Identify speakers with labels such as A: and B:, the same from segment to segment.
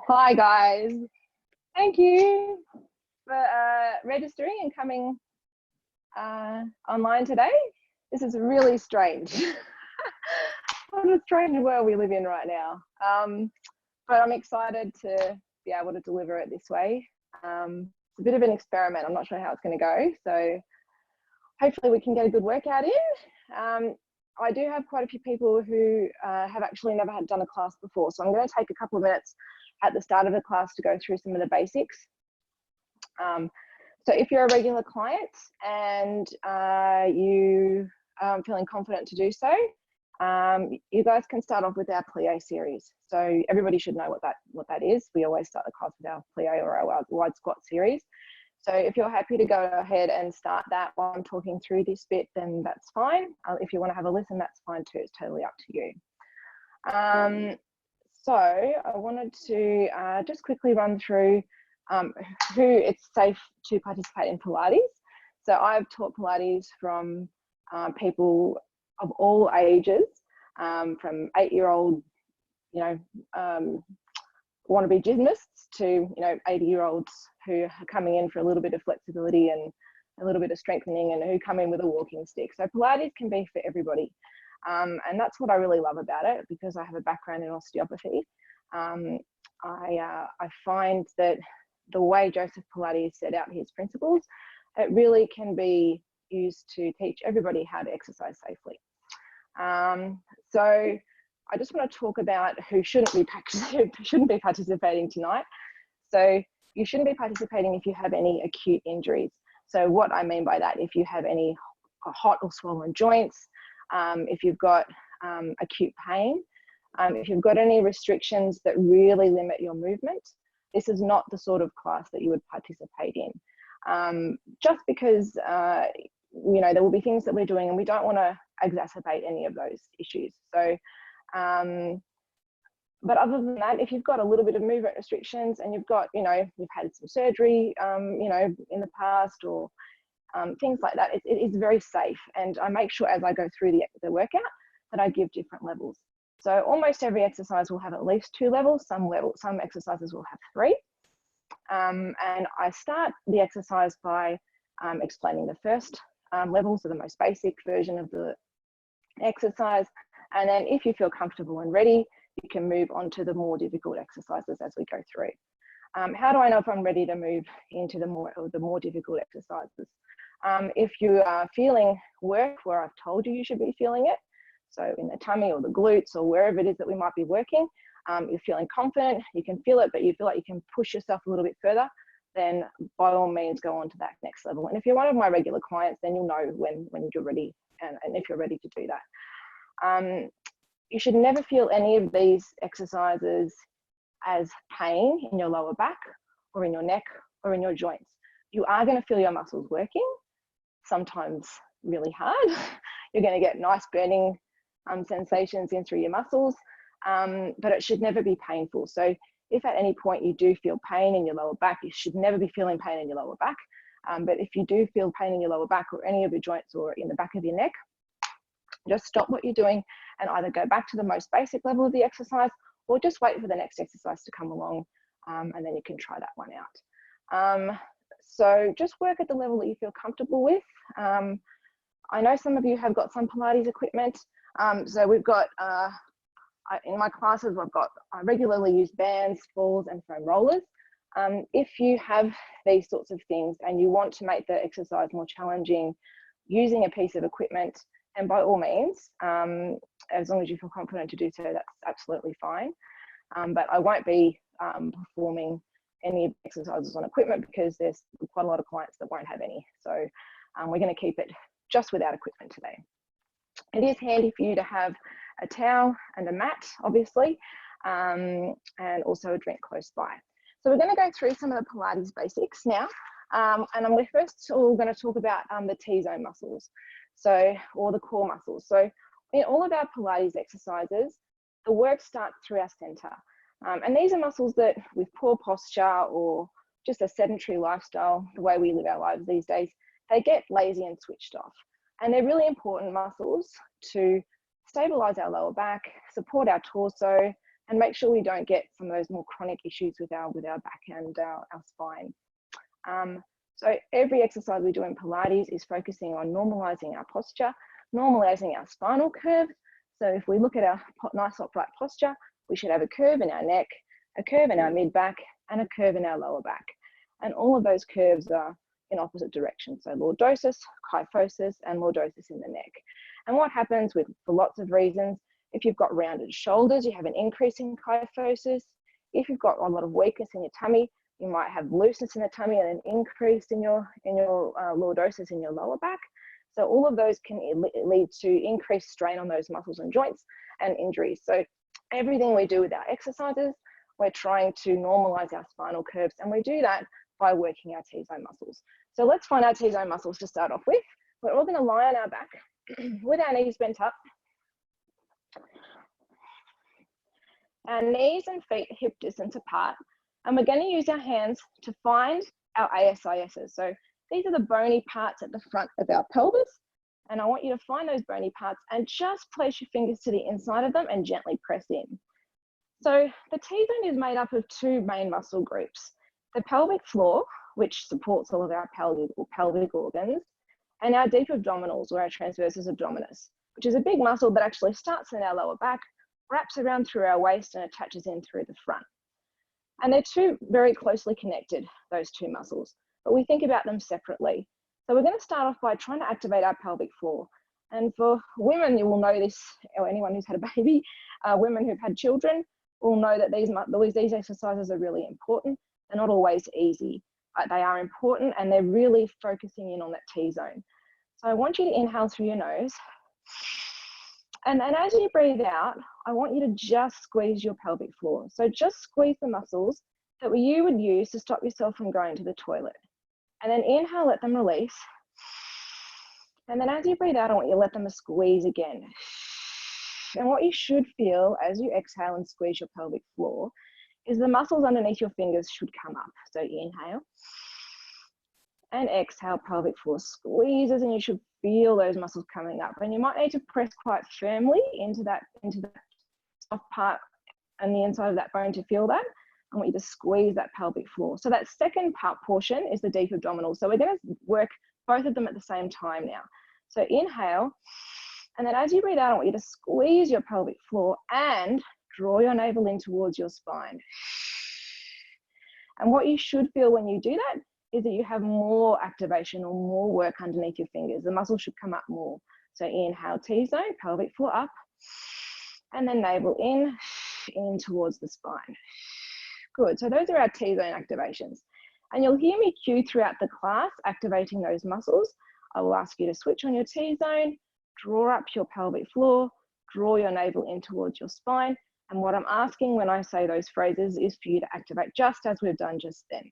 A: Hi guys, thank you for registering and coming online today. This is really strange. What a strange world we live in right now. But I'm excited to be able to deliver it this way. It's a bit of an experiment. I'm not sure how it's going to go. So hopefully we can get a good workout in. I do have quite a few people who have actually never done a class before. So I'm going to take a couple of minutes at the start of the class to go through some of the basics. So if you're a regular client and you are feeling confident to do so, you guys can start off with our plie series. So everybody should know what that is. We always start the class with our plie or our wide squat series. So if you're happy to go ahead and start that while I'm talking through this bit, then that's fine. If you want to have a listen, that's fine too. It's totally up to you. So I wanted to just quickly run through who it's safe to participate in Pilates. So I've taught Pilates from people of all ages, from 8-year-old, wannabe gymnasts to 80-year-olds who are coming in for a little bit of flexibility and a little bit of strengthening, and who come in with a walking stick. So Pilates can be for everybody, and that's what I really love about it, because I have a background in osteopathy. I find that the way Joseph Pilates set out his principles, it really can be used to teach everybody how to exercise safely. So I just want to talk about who shouldn't be participating tonight. So you shouldn't be participating if you have any acute injuries. So what I mean by that, if you have any hot or swollen joints, if you've got acute pain, if you've got any restrictions that really limit your movement, this is not the sort of class that you would participate in. Just because there will be things that we're doing and we don't want to exacerbate any of those issues. So but other than that, if you've got a little bit of movement restrictions and you've got, you've had some surgery, in the past, or things like that, it is very safe. And I make sure as I go through the workout that I give different levels. So almost every exercise will have at least 2 levels. Some exercises will have 3. And I start the exercise by explaining the first level, so the most basic version of the exercise. And then if you feel comfortable and ready, you can move on to the more difficult exercises as we go through. How do I know if I'm ready to move into the more difficult exercises? If you are feeling work where I've told you should be feeling it, so in the tummy or the glutes or wherever it is that we might be working, you're feeling confident, you can feel it, but you feel like you can push yourself a little bit further, then by all means go on to that next level. And if you're one of my regular clients, then you'll know when you're ready and if you're ready to do that. You should never feel any of these exercises as pain in your lower back or in your neck or in your joints. You are going to feel your muscles working, sometimes really hard. You're going to get nice burning sensations in through your muscles, but it should never be painful. So if at any point you do feel pain in your lower back, you should never be feeling pain in your lower back. But if you do feel pain in your lower back or any of your joints or in the back of your neck, just stop what you're doing and either go back to the most basic level of the exercise, or just wait for the next exercise to come along, and then you can try that one out. So just work at the level that you feel comfortable with. I know some of you have got some Pilates equipment. So we've got, in my classes, I regularly use bands, balls, and foam rollers. If you have these sorts of things and you want to make the exercise more challenging using a piece of equipment, and by all means, as long as you feel confident to do so, that's absolutely fine. But I won't be performing any exercises on equipment because there's quite a lot of clients that won't have any. So we're going to keep it just without equipment today. It is handy for you to have a towel and a mat, obviously, and also a drink close by. So we're going to go through some of the Pilates basics now. And we're first all going to talk about the T-zone muscles, or the core muscles. So in all of our Pilates exercises, the work starts through our center. And these are muscles that, with poor posture or just a sedentary lifestyle, the way we live our lives these days, they get lazy and switched off. And they're really important muscles to stabilize our lower back, support our torso, and make sure we don't get some of those more chronic issues with our back and our spine. So every exercise we do in Pilates is focusing on normalizing our posture, normalizing our spinal curve. So if we look at our nice upright posture, we should have a curve in our neck, a curve in our mid back, and a curve in our lower back. And all of those curves are in opposite directions. So lordosis, kyphosis, and lordosis in the neck. And what happens for lots of reasons, if you've got rounded shoulders, you have an increase in kyphosis. If you've got a lot of weakness in your tummy, you might have looseness in the tummy and an increase in your lordosis in your lower back. So all of those can lead to increased strain on those muscles and joints and injuries. So everything we do with our exercises, we're trying to normalize our spinal curves, and we do that by working our T-zone muscles. So let's find our T-zone muscles to start off with. We're all going to lie on our back with our knees bent up. Our knees and feet hip distance apart, and we're going to use our hands to find our ASISs. So these are the bony parts at the front of our pelvis, and I want you to find those bony parts and just place your fingers to the inside of them and gently press in. So the T-zone is made up of two main muscle groups: the pelvic floor, which supports all of our pelvic organs, and our deep abdominals, or our transversus abdominis, which is a big muscle that actually starts in our lower back, wraps around through our waist, and attaches in through the front. And they're two very closely connected, those two muscles, but we think about them separately. So we're going to start off by trying to activate our pelvic floor. And for women, you will know this, or anyone who's had a baby, women who've had children will know that these exercises are really important. They're not always easy. They are important, and they're really focusing in on that T-zone. So I want you to inhale through your nose. And as you breathe out, I want you to just squeeze your pelvic floor. So just squeeze the muscles that you would use to stop yourself from going to the toilet. And then inhale, let them release. And then as you breathe out, I want you to let them squeeze again. And what you should feel as you exhale and squeeze your pelvic floor is the muscles underneath your fingers should come up. So inhale and exhale, pelvic floor squeezes, and you should feel those muscles coming up. And you might need to press quite firmly into that soft part on the inside of that bone to feel that. I want you to squeeze that pelvic floor. So that second part portion is the deep abdominal. So we're going to work both of them at the same time now. So inhale, and then as you breathe out, I want you to squeeze your pelvic floor and draw your navel in towards your spine. And what you should feel when you do that is that you have more activation or more work underneath your fingers. The muscle should come up more. So inhale, T-zone, pelvic floor up, and then navel in towards the spine. Good, so those are our T-zone activations. And you'll hear me cue throughout the class activating those muscles. I will ask you to switch on your T-zone, draw up your pelvic floor, draw your navel in towards your spine. And what I'm asking when I say those phrases is for you to activate just as we've done just then.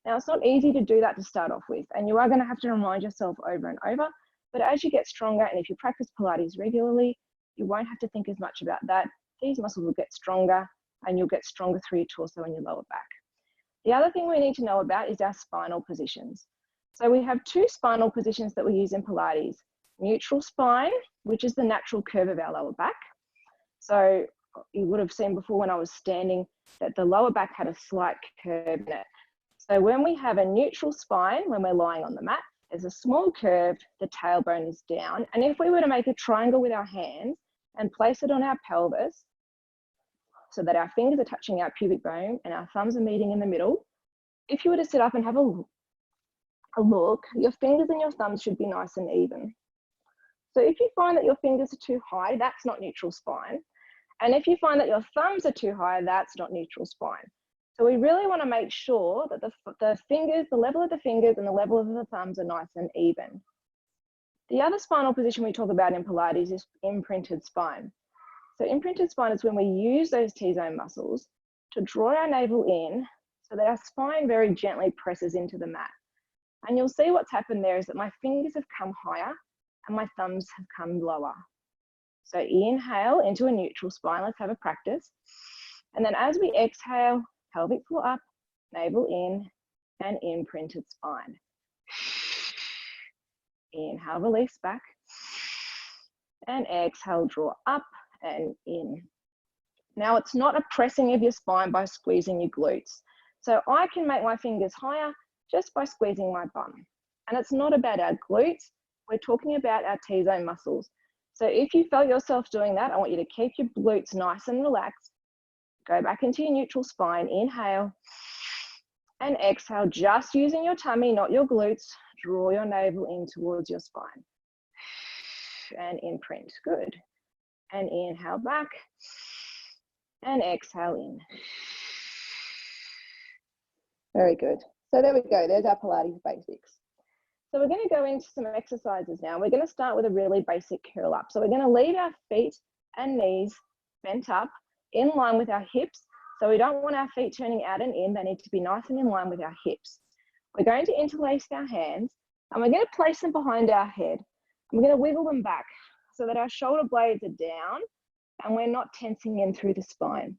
A: Now, it's not easy to do that to start off with, and you are going to have to remind yourself over and over, but as you get stronger, and if you practice Pilates regularly, you won't have to think as much about that. These muscles will get stronger, and you'll get stronger through your torso and your lower back. The other thing we need to know about is our spinal positions. So we have two spinal positions that we use in Pilates: neutral spine, which is the natural curve of our lower back. So you would have seen before when I was standing that the lower back had a slight curve in it. So when we have a neutral spine, when we're lying on the mat, there's a small curve, the tailbone is down. And if we were to make a triangle with our hands and place it on our pelvis so that our fingers are touching our pubic bone and our thumbs are meeting in the middle, if you were to sit up and have a look, your fingers and your thumbs should be nice and even. So if you find that your fingers are too high, that's not neutral spine. And if you find that your thumbs are too high, that's not neutral spine. So we really want to make sure that the fingers, the level of the fingers and the level of the thumbs are nice and even. The other spinal position we talk about in Pilates is imprinted spine. So imprinted spine is when we use those T-zone muscles to draw our navel in so that our spine very gently presses into the mat. And you'll see what's happened there is that my fingers have come higher and my thumbs have come lower. So inhale into a neutral spine. Let's have a practice. And then as we exhale, pelvic floor up, navel in, and imprinted spine. Inhale, release back. And exhale, draw up and in. Now, it's not a pressing of your spine by squeezing your glutes. So I can make my fingers higher just by squeezing my bum. And it's not about our glutes. We're talking about our T-zone muscles. So if you felt yourself doing that, I want you to keep your glutes nice and relaxed. Go back into your neutral spine. Inhale and exhale, just using your tummy, not your glutes. Draw your navel in towards your spine. And imprint. Good. And inhale back. And exhale in. Very good. So there we go. There's our Pilates basics. So we're going to go into some exercises now. We're going to start with a really basic curl up. So we're going to leave our feet and knees bent up in line with our hips. So we don't want our feet turning out and in. They need to be nice and in line with our hips. We're going to interlace our hands and we're going to place them behind our head. And we're going to wiggle them back so that our shoulder blades are down and we're not tensing in through the spine.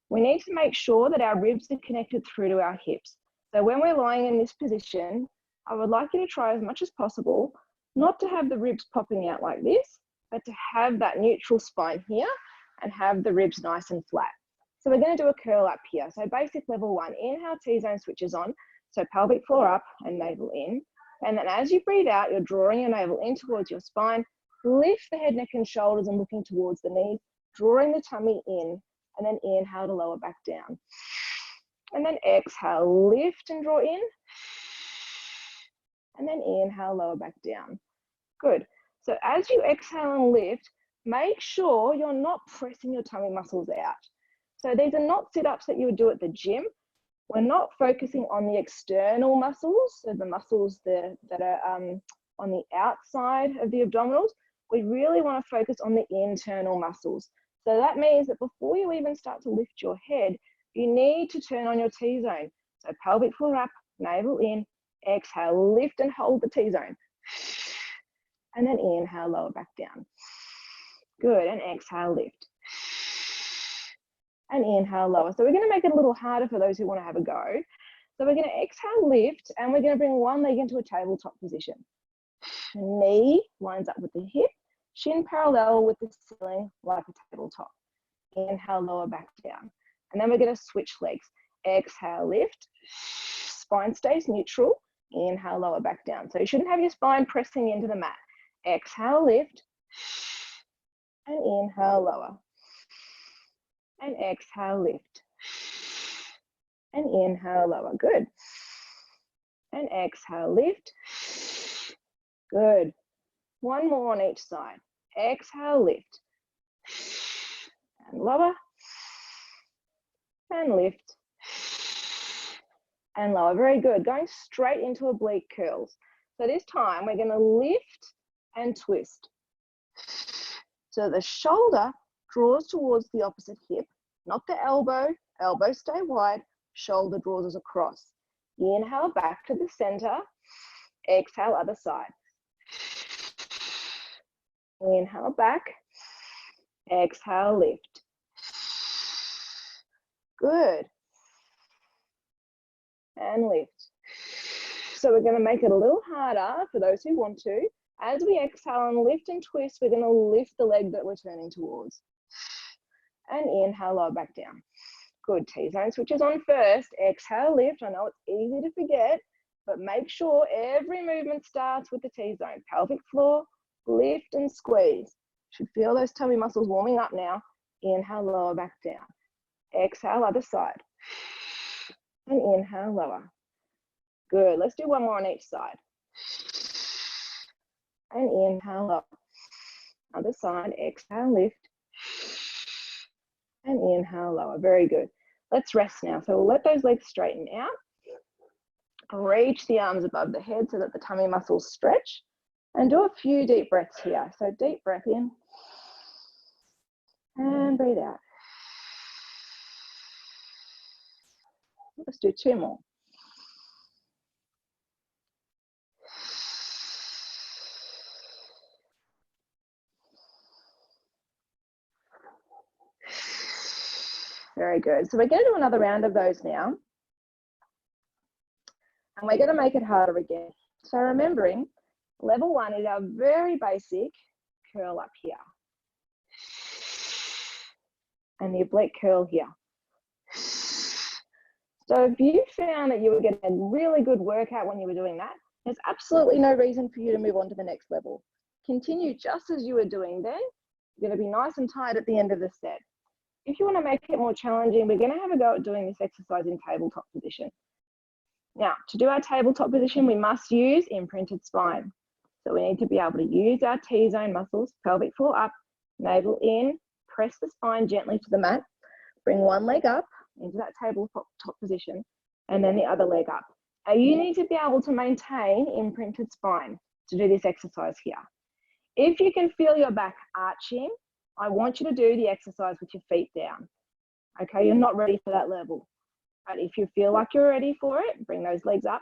A: We need to make sure that our ribs are connected through to our hips. So when we're lying in this position, I would like you to try as much as possible not to have the ribs popping out like this, but to have that neutral spine here and have the ribs nice and flat. So we're going to do a curl up here. So basic level 1, inhale, T-zone switches on. So pelvic floor up and navel in. And then as you breathe out, you're drawing your navel in towards your spine. Lift the head, neck and shoulders and looking towards the knees, drawing the tummy in, and then inhale to lower back down. And then exhale, lift and draw in. And then inhale, lower back down. Good. So as you exhale and lift, make sure you're not pressing your tummy muscles out. So these are not sit-ups that you would do at the gym. We're not focusing on the external muscles, so the muscles that are on the outside of the abdominals. We really want to focus on the internal muscles. So that means that before you even start to lift your head, you need to turn on your T-zone. So pelvic floor up, navel in, exhale, lift and hold the T-zone. And then inhale, lower back down. Good, and exhale, lift. And inhale, lower. So we're going to make it a little harder for those who want to have a go. So we're going to exhale, lift, and we're going to bring one leg into a tabletop position. Knee lines up with the hip, shin parallel with the ceiling like a tabletop. Inhale, lower back down. And then we're going to switch legs. Exhale, lift. Spine stays neutral. Inhale, lower back down. So you shouldn't have your spine pressing into the mat. Exhale, lift. And inhale, lower. And exhale, lift. And inhale, lower. Good. And exhale, lift. Good. One more on each side. Exhale, lift. And lower. And lift. And lower. Very good. Going straight into oblique curls. So this time we're going to lift and twist. So the shoulder draws towards the opposite hip, not the elbow. Elbow stay wide. Shoulder draws us across. Inhale back to the center. Exhale, other side. Inhale back. Exhale, lift. Good. And lift. So we're going to make it a little harder for those who want to. As we exhale and lift and twist, we're going to lift the leg that we're turning towards. And inhale, lower back down. Good. T-zone switches on first. Exhale, lift. I know it's easy to forget, but make sure every movement starts with the T-zone. Pelvic floor, lift and squeeze. Should feel those tummy muscles warming up now. Inhale, lower back down. Exhale, other side. And inhale, lower. Good. Let's do one more on each side. And inhale, lower. Other side. Exhale, lift. And inhale, lower. Very good. Let's rest now. So we'll let those legs straighten out. Reach the arms above the head so that the tummy muscles stretch. And do a few deep breaths here. So deep breath in. And breathe out. Let's do two more. Very good. So we're going to do another round of those now. And we're going to make it harder again. So remembering, level 1 is our very basic curl up here. and the oblique curl here. So if you found that you were getting a really good workout when you were doing that, there's absolutely no reason for you to move on to the next level. Continue just as you were doing then. You're going to be nice and tired at the end of the set. If you want to make it more challenging, we're going to have a go at doing this exercise in tabletop position. Now, to do our tabletop position, we must use imprinted spine. So we need to be able to use our T-zone muscles, pelvic floor up, navel in, press the spine gently to the mat, bring one leg up into that tabletop position, and then the other leg up. Now you need to be able to maintain imprinted spine to do this exercise here. If you can feel your back arching, I want you to do the exercise with your feet down. Okay, you're not ready for that level. But if you feel like you're ready for it, bring those legs up,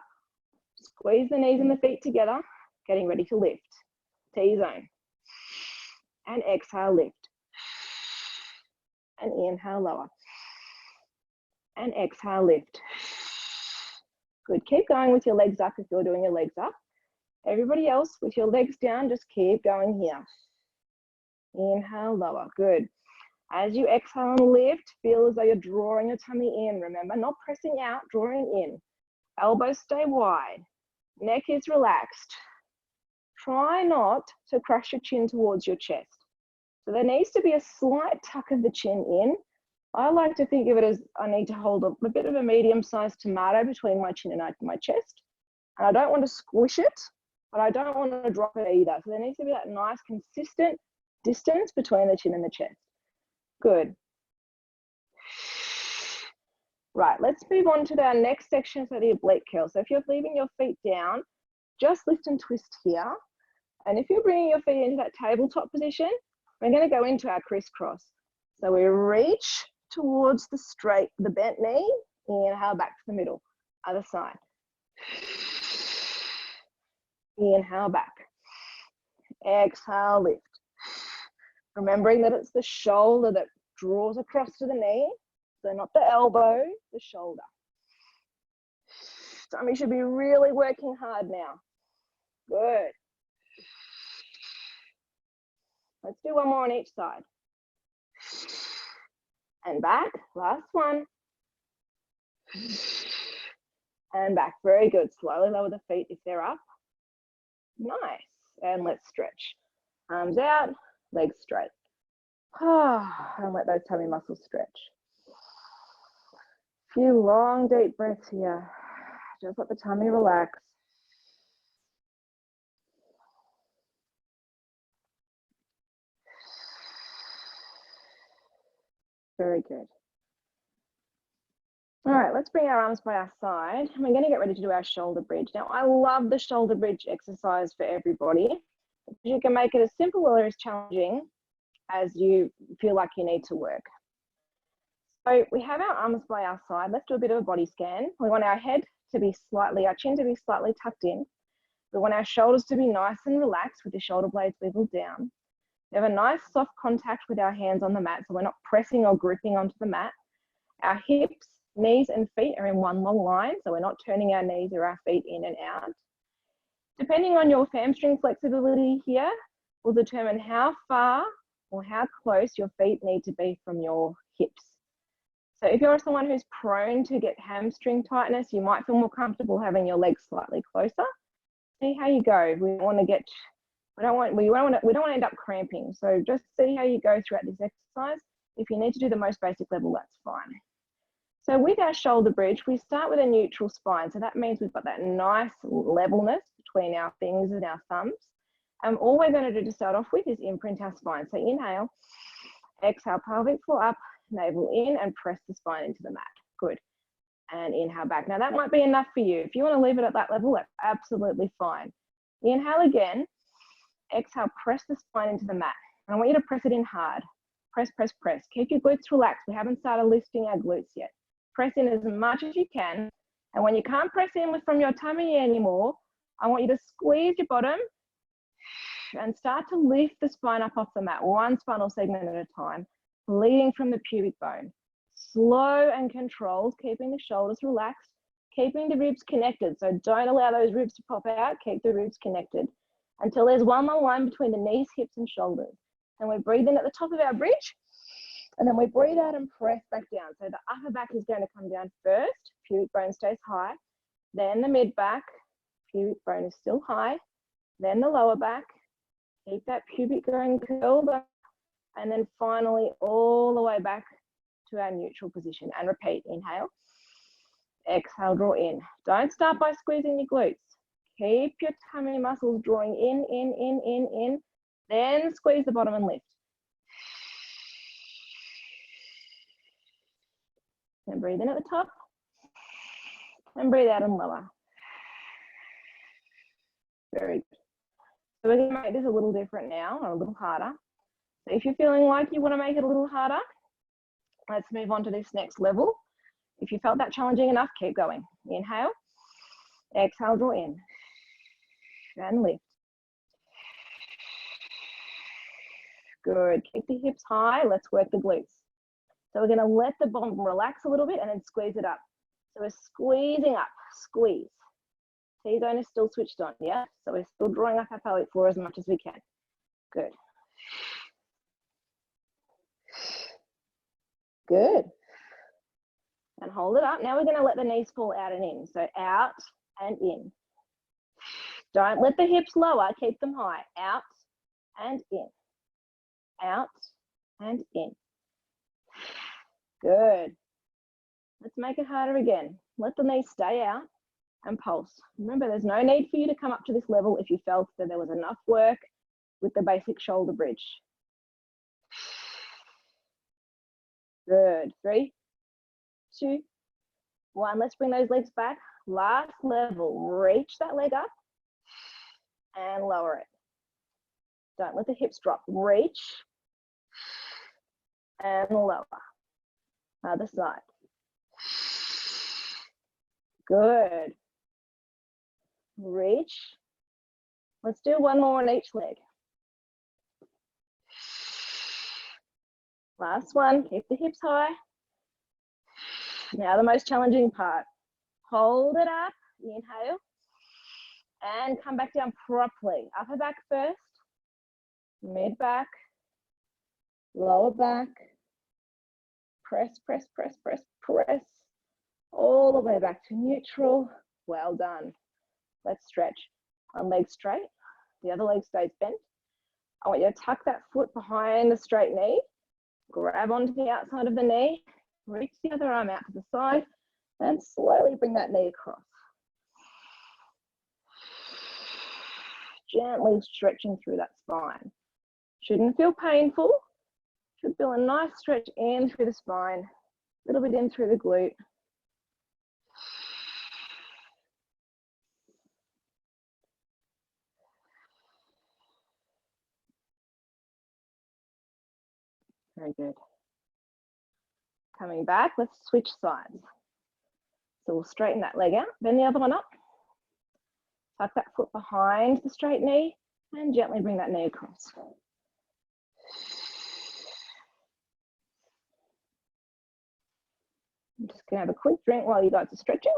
A: squeeze the knees and the feet together, getting ready to lift. T-zone. And exhale, lift. And inhale, lower. And exhale, lift. Good, keep going with your legs up if you're doing your legs up. Everybody else with your legs down, just keep going here. Inhale, lower, good. As you exhale and lift, feel as though you're drawing your tummy in. Remember, not pressing out, drawing in. Elbows stay wide. Neck is relaxed. Try not to crush your chin towards your chest. So there needs to be a slight tuck of the chin in. I like to think of it as I need to hold a bit of a medium-sized tomato between my chin and my chest. And I don't want to squish it, but I don't want to drop it either. So there needs to be that nice, consistent distance between the chin and the chest. Good. Right, let's move on to our next section, so the oblique curl. So if you're leaving your feet down, just lift and twist here. And if you're bringing your feet into that tabletop position, we're going to go into our crisscross. So we reach towards the bent knee, inhale back to the middle, other side. Inhale back. Exhale, lift. Remembering that it's the shoulder that draws across to the knee, so not the elbow, the shoulder. Tummy should be really working hard now. Good. Let's do one more on each side. And back, last one. And back, very good. Slowly lower the feet if they're up. Nice, and let's stretch. Arms out, legs straight. And let those tummy muscles stretch. A few long, deep breaths here. Just let the tummy relax. Very good. All right, let's bring our arms by our side. And we're going to get ready to do our shoulder bridge. Now, I love the shoulder bridge exercise for everybody. You can make it as simple or as challenging as you feel like you need to work. So we have our arms by our side. Let's do a bit of a body scan. We want our head to be slightly, our chin to be slightly tucked in. We want our shoulders to be nice and relaxed with the shoulder blades beveled down. We have a nice soft contact with our hands on the mat, so we're not pressing or gripping onto the mat. Our hips, knees and feet are in one long line, so we're not turning our knees or our feet in and out. Depending on your hamstring flexibility here, will determine how far or how close your feet need to be from your hips. So if you're someone who's prone to get hamstring tightness, you might feel more comfortable having your legs slightly closer. See how you go. We don't want to end up cramping. So just see how you go throughout this exercise. If you need to do the most basic level, that's fine. So with our shoulder bridge, we start with a neutral spine. So that means we've got that nice levelness between our fingers and our thumbs. And all we're going to do to start off with is imprint our spine. So inhale, exhale, pelvic floor up, navel in, and press the spine into the mat. Good. And inhale back. Now that might be enough for you. If you want to leave it at that level, that's absolutely fine. Inhale again. Exhale, press the spine into the mat. And I want you to press it in hard. Press, press, press. Keep your glutes relaxed. We haven't started lifting our glutes yet. Press in as much as you can. And when you can't press in from your tummy anymore, I want you to squeeze your bottom and start to lift the spine up off the mat, one spinal segment at a time, leading from the pubic bone. Slow and controlled, keeping the shoulders relaxed, keeping the ribs connected. So don't allow those ribs to pop out, keep the ribs connected until there's one long line between the knees, hips, and shoulders. And we breathe in at the top of our bridge And then we breathe out and press back down. So the upper back is going to come down first, pubic bone stays high, then the mid back, pubic bone is still high, then the lower back, keep that pubic bone curled up, and then finally all the way back to our neutral position. And repeat, inhale, exhale, draw in. Don't start by squeezing your glutes. Keep your tummy muscles drawing in, then squeeze the bottom and lift. And breathe in at the top, and breathe out and lower. Very good. So we're going to make this a little different now, or a little harder. So if you're feeling like you want to make it a little harder, let's move on to this next level. If you felt that challenging enough, keep going. Inhale, exhale, draw in, and lift. Good. Keep the hips high. Let's work the glutes. So we're going to let the bottom relax a little bit and then squeeze it up. So we're squeezing up, squeeze. T-zone is still switched on, yeah? So we're still drawing up our pelvic floor as much as we can. Good. Good. And hold it up. Now we're going to let the knees fall out and in. So out and in. Don't let the hips lower. Keep them high. Out and in. Out and in. Good. Let's make it harder again. Let the knees stay out and pulse. Remember, there's no need for you to come up to this level if you felt that there was enough work with the basic shoulder bridge. Good. 3, 2, 1. Let's bring those legs back. Last level. Reach that leg up and lower it. Don't let the hips drop. Reach and lower. Other side. Good. Reach. Let's do one more on each leg. Last one. Keep the hips high. Now the most challenging part. Hold it up. Inhale. And come back down properly. Upper back first. Mid back. Lower back. Press, press, press, press, press. All the way back to neutral. Well done. Let's stretch. One leg straight. The other leg stays bent. I want you to tuck that foot behind the straight knee. Grab onto the outside of the knee. Reach the other arm out to the side. And slowly bring that knee across. Gently stretching through that spine. Shouldn't feel painful. Should feel a nice stretch in through the spine. A little bit in through the glute. Very good. Coming back, let's switch sides. So we'll straighten that leg out, bend the other one up. Tuck that foot behind the straight knee and gently bring that knee across. I'm just going to have a quick drink while you guys are stretching.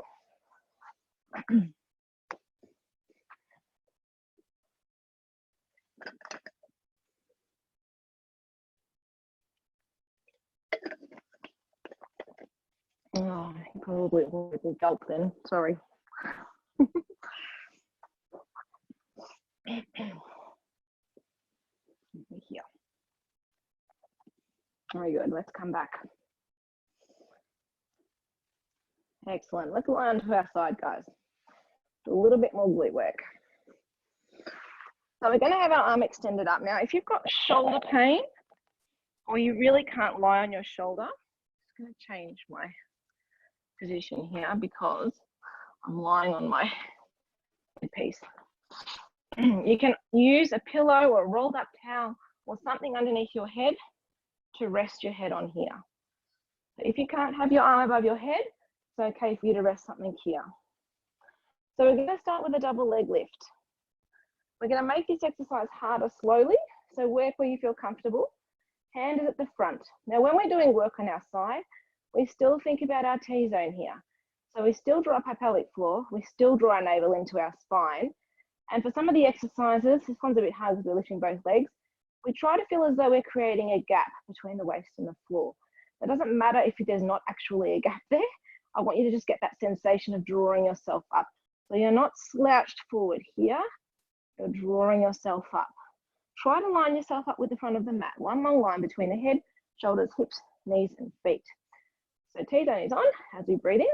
A: Oh, probably a gulp then, sorry. Here. Very good, let's come back. Excellent, let's lie onto our side, guys. Do a little bit more glute work. So we're gonna have our arm extended up. Now, if you've got shoulder pain, or you really can't lie on your shoulder, I'm just gonna change my position here because I'm lying on my piece. You can use a pillow or a rolled up towel or something underneath your head to rest your head on here. If you can't have your arm above your head, it's okay for you to rest something here. So we're going to start with a double leg lift. We're going to make this exercise harder slowly, so work where you feel comfortable. Hand is at the front. Now when we're doing work on our side, we still think about our T-zone here. So we still draw up our pelvic floor, we still draw our navel into our spine. And for some of the exercises, this one's a bit hard because we're lifting both legs, we try to feel as though we're creating a gap between the waist and the floor. It doesn't matter if there's not actually a gap there. I want you to just get that sensation of drawing yourself up. So you're not slouched forward here, you're drawing yourself up. Try to line yourself up with the front of the mat. One long line between the head, shoulders, hips, knees, and feet. So T-zone is on as we breathe in.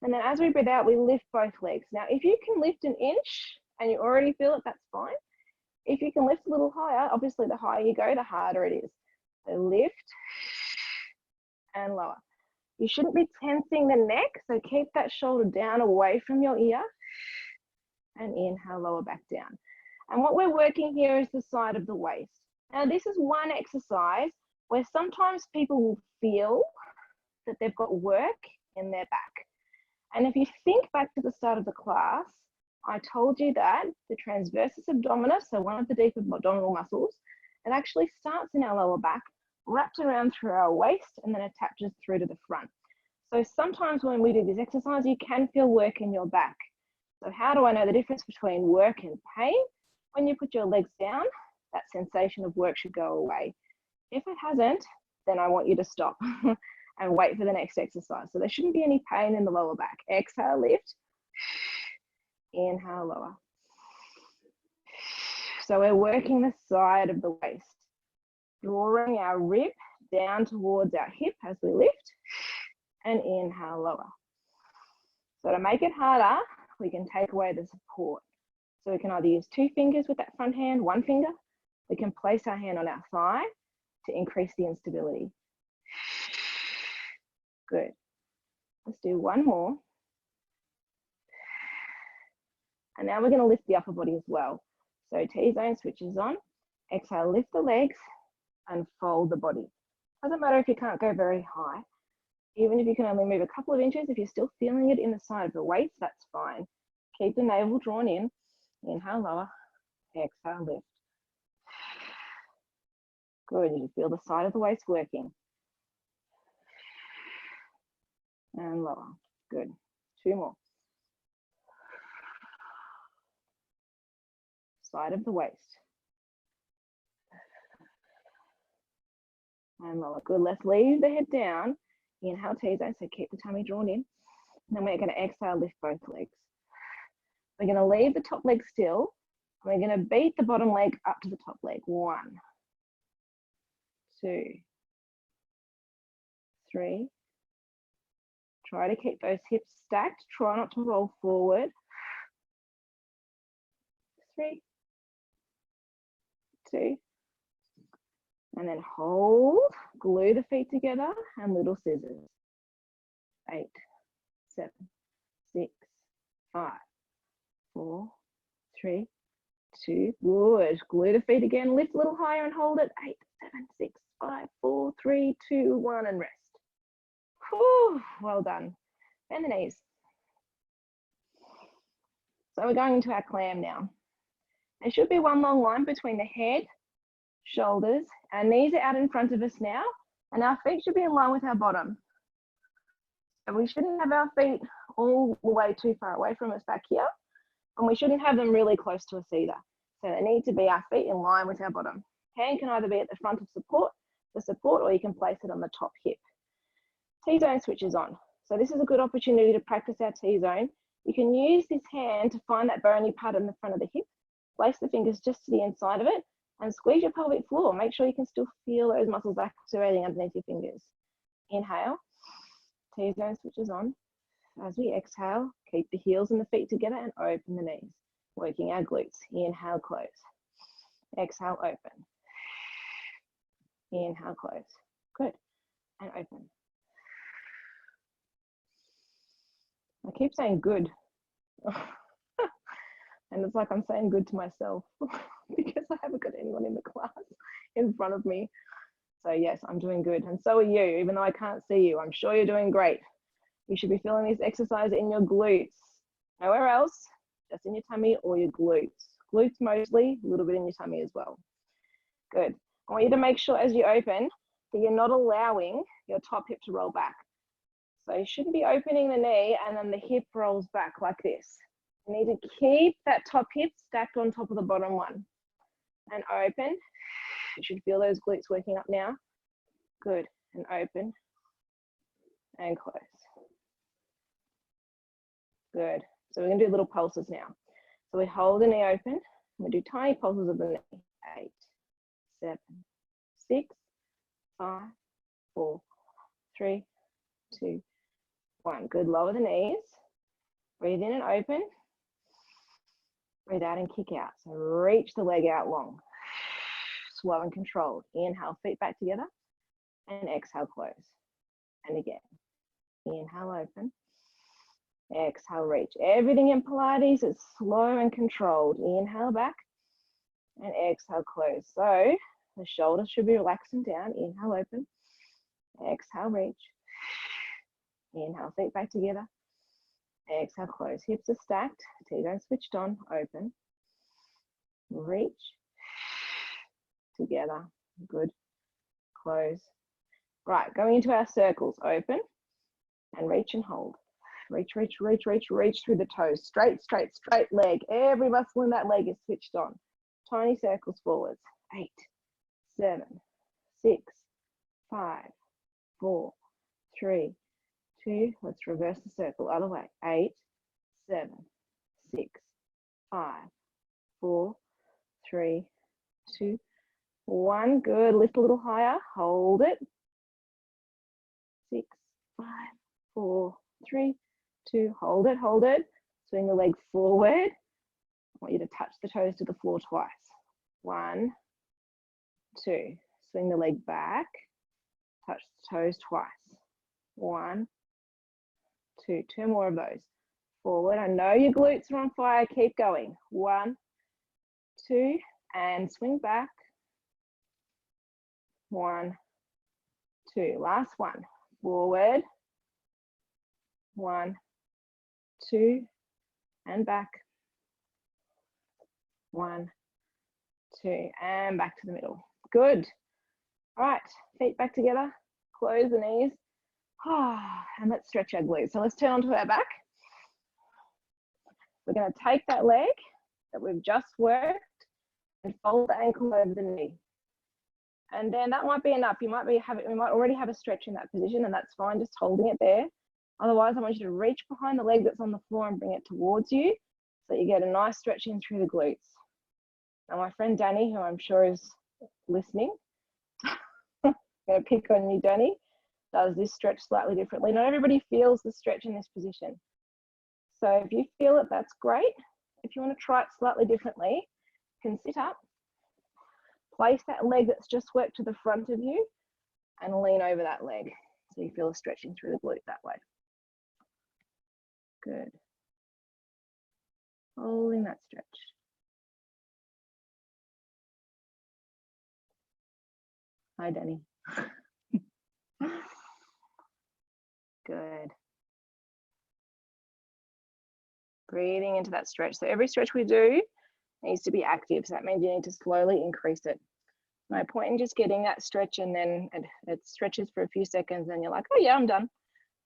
A: And then as we breathe out, we lift both legs. Now, if you can lift an inch and you already feel it, that's fine. If you can lift a little higher, obviously the higher you go, the harder it is. So lift and lower. You shouldn't be tensing the neck, so keep that shoulder down away from your ear. And inhale, lower back down. And what we're working here is the side of the waist. Now, this is one exercise where sometimes people will feel that they've got work in their back. And if you think back to the start of the class, I told you that the transversus abdominis, so one of the deep abdominal muscles, it actually starts in our lower back, wraps around through our waist, and then attaches through to the front. So sometimes when we do this exercise, you can feel work in your back. So how do I know the difference between work and pain? When you put your legs down, that sensation of work should go away. If it hasn't, then I want you to stop and wait for the next exercise. So there shouldn't be any pain in the lower back. Exhale, lift. Inhale, lower. So we're working the side of the waist, drawing our rib down towards our hip as we lift, and inhale, lower. So to make it harder, we can take away the support. So we can either use 2 fingers with that front hand, 1 finger. We can place our hand on our thigh to increase the instability. Good. Let's do one more. And now we're going to lift the upper body as well. So T-zone switches on. Exhale, lift the legs and fold the body. Doesn't matter if you can't go very high. Even if you can only move a couple of inches, if you're still feeling it in the side of the waist, that's fine. Keep the navel drawn in. Inhale, lower. Exhale, lift. Good. You feel the side of the waist working. And lower. Good. 2 more. Side of the waist. And lower. Good. Let's leave the head down. Inhale, T-zone, so keep the tummy drawn in. And then we're going to exhale, lift both legs. We're going to leave the top leg still. We're going to beat the bottom leg up to the top leg. 1, 2, 3. Try to keep those hips stacked. Try not to roll forward. 3, 2. And then hold, glue the feet together and little scissors. 8, 7, 6, 5, 4, 3, 2. Good. Glue the feet again. Lift a little higher and hold it. 8, 7, 6, 5, 4, 3, 2, 1, and rest. Whew, well done. Bend the knees. So we're going into our clam now. There should be one long line between the head, shoulders. Our knees are out in front of us now, and our feet should be in line with our bottom. So we shouldn't have our feet all the way too far away from us back here, and we shouldn't have them really close to us either. So they need to be our feet in line with our bottom. Hand can either be at the front of support, or you can place it on the top hip. T-zone switches on. So this is a good opportunity to practice our T-zone. You can use this hand to find that bony part in the front of the hip, place the fingers just to the inside of it, and squeeze your pelvic floor. Make sure you can still feel those muscles activating underneath your fingers. Inhale, T-zone switches on. As we exhale, keep the heels and the feet together and open the knees, working our glutes. Inhale, close. Exhale, open. Inhale, close. Good. And open. I keep saying good. And it's like I'm saying good to myself because I haven't got anyone in the class in front of me. So yes, I'm doing good. And so are you, even though I can't see you. I'm sure you're doing great. You should be feeling this exercise in your glutes. Nowhere else, just in your tummy or your glutes. Glutes mostly, a little bit in your tummy as well. Good. I want you to make sure as you open that you're not allowing your top hip to roll back. So you shouldn't be opening the knee and then the hip rolls back like this. You need to keep that top hip stacked on top of the bottom one. and open. You should feel those glutes working up now. Good, and open and close. Good. So we're going to do little pulses now. So we hold the knee open, and we do tiny pulses of the knee. 8, 7, 6, 5, 4, 3, 2, 1. Good. Lower the knees. Breathe in and open. Breathe out and kick out. So reach the leg out long. Slow and controlled. Inhale, feet back together. And exhale, close. And again. Inhale, open. Exhale, reach. Everything in Pilates is slow and controlled. Inhale back. And exhale, close. So the shoulders should be relaxing down. Inhale, open. Exhale, reach. Inhale, feet back together. Exhale, close. Hips are stacked. T-zone switched on. Open. Reach. Together. Good. Close. Right, going into our circles. Open. And reach and hold. Reach, reach, reach, reach, reach through the toes. Straight, straight, straight leg. Every muscle in that leg is switched on. Tiny circles forwards. 8, 7, 6, 5, 4, 3, 2. Let's reverse the circle. Other way. 8, 7, 6, 5, 4, 3, 2, 1. Good. Lift a little higher. Hold it. 6, 5, 4, 3, 2. Hold it. Hold it. Swing the leg forward. I want you to touch the toes to the floor twice. 1, 2. Swing the leg back. Touch the toes twice. 1, 2. 2 more of those. Forward. I know your glutes are on fire. Keep going. 1, 2. And swing back. 1, 2. Last one. Forward. 1, 2. And back. 1, 2. And back to the middle. Good. All right. Feet back together. Close the knees. And let's stretch our glutes. So let's turn onto our back. We're going to take that leg that we've just worked and fold the ankle over the knee. And then that might be enough. We might already have a stretch in that position, and that's fine, just holding it there. Otherwise, I want you to reach behind the leg that's on the floor and bring it towards you so that you get a nice stretch in through the glutes. Now, my friend Danny, who I'm sure is listening, I'm going to pick on you, Danny, does this stretch slightly differently. Not everybody feels the stretch in this position. So if you feel it, that's great. If you want to try it slightly differently, you can sit up, place that leg that's just worked to the front of you and lean over that leg. So you feel a stretching through the glute that way. Good. Holding that stretch. Hi, Danny. Good. Breathing into that stretch. So every stretch we do needs to be active. So that means you need to slowly increase it. No point in just getting that stretch and then it stretches for a few seconds and you're like, oh yeah, I'm done.